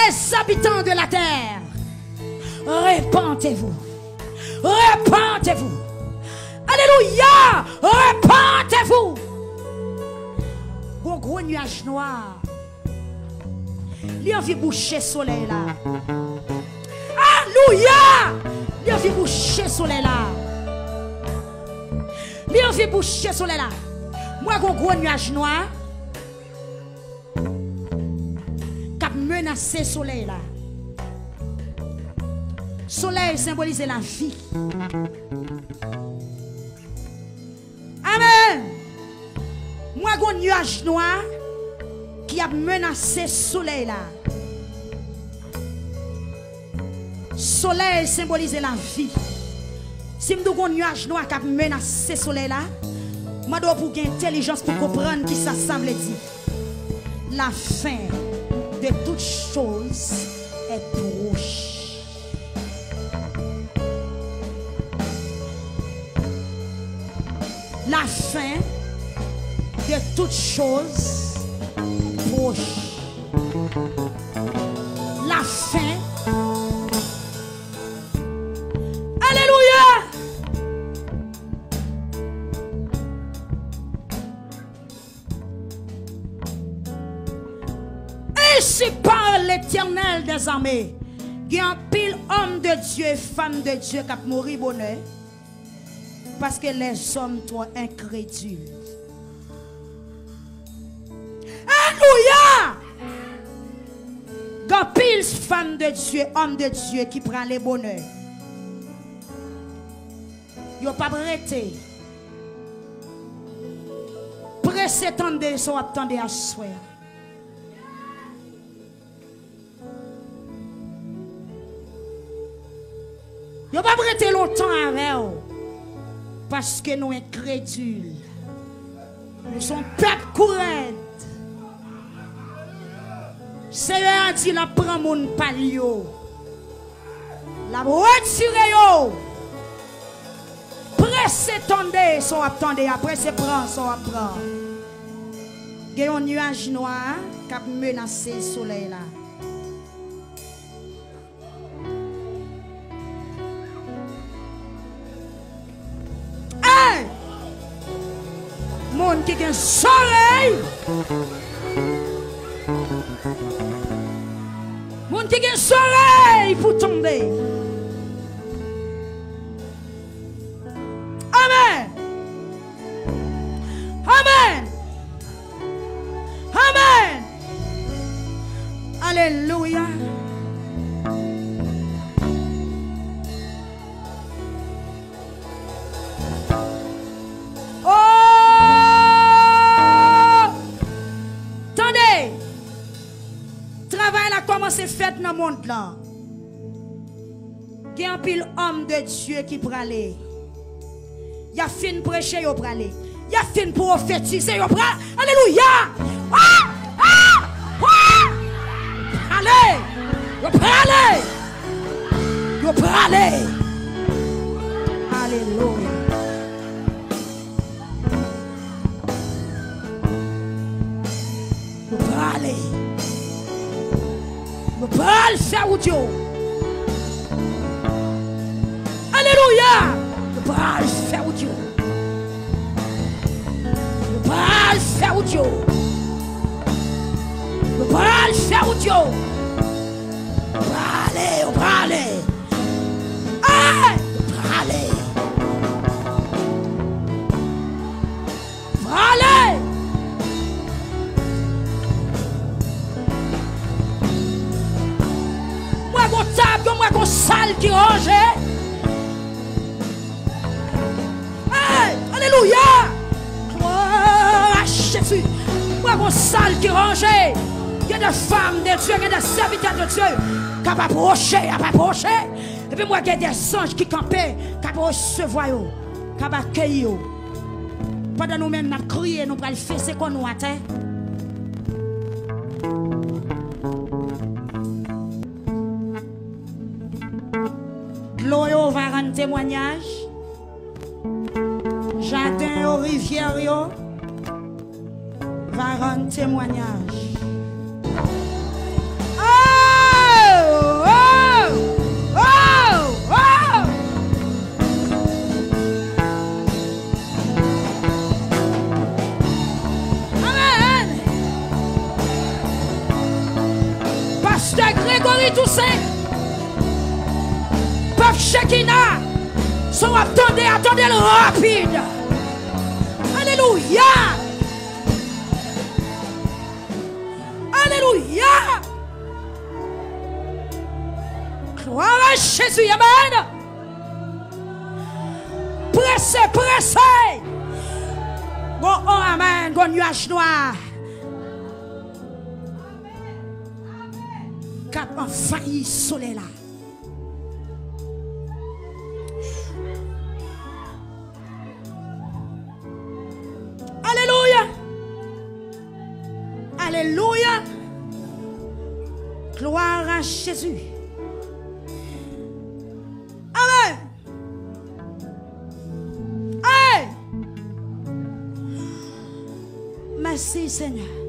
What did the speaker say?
les habitants de la terre, répentez-vous. Répentez-vous. Alléluia. Répentez-vous. Bon gros nuage noir. Il a vu boucher soleil là. Alléluia. Il a vu boucher soleil là. Il a vu boucher soleil là. Moi gros nuage noir. Cap menacer soleil là. Soleil symbolise la vie. Amen. Moi, un nuage noir qui a menacé soleil là. Soleil symbolise la vie. Si je un nuage noir qui a menacé soleil là, je dois pour gagner intelligence pour comprendre qui ça semble dire. La fin de toute chose est proche. La fin de toute chose proche. La fin. Alléluia. Ainsi parle l'Éternel des armées. Il y a un pile homme de Dieu et femme de Dieu qui a mouru bonheur. Parce que les hommes sont incrédules. Alléluia! Quand pile femme de Dieu, homme de Dieu qui prend les bonheurs. Ils n'ont pas arrêté. Pressez tendez, ils sont attendus à soi. Ils n'ont pas arrêté longtemps avec eux. Parce que nous sommes incrédules. Nous sommes peuple courant. Seigneur a dit la prend mon palio. La retire yo. Pressez tendez, son attendez, après c'est prend, son apprend. Il y a un nuage noir qui a menacé le soleil là. Monde qui a un soleil. Monde qui a un soleil pour tomber. Amen. Amen. Amen. Alléluia. C'est fait dans le monde là. Il y a un pile homme de Dieu qui peut aller. Il y a fin prêcher, il peut aller. Il y a fin prophétiser, il peut aller. Alléluia! Ah! Ah! Ah! Allez! Il peut aller! Il peut aller! Alléluia! Il peut aller! Je peux le faire ou Dieu. Alléluia. Je peux le faire ou Dieu. Je peux le faire ou Dieu. Je peux le faire ou Dieu. On peut aller. Ah! On peut aller. On peut aller. Moi, table, moi, qu'on salle qui range. Hey, alléluia. Oh, Jésus. Moi, qu'on salle qui range. Il y a des femmes de Dieu, il y a des serviteurs de Dieu qui peuvent approcher, Et puis moi, il y a des anges qui campaient, qui peuvent recevoir, qui peuvent accueillir. Pendant nous-mêmes, nous crions, nous allons faire ce qu'on nous attend. L'eau va rendre témoignage. Jardin aux rivières va rendre témoignage. Ah! Pasteur Grégory Toussaint, Peuple Shekinah, sont attendez le rapide. Alléluia. Alléluia. Gloire à Jésus. Amen. Pressez, pressez. Bon, oh, amen. Bon nuage noir. Cap envahi soleil là. Alléluia. Alléluia. Gloire à Jésus. Amen. Hey. Merci Seigneur.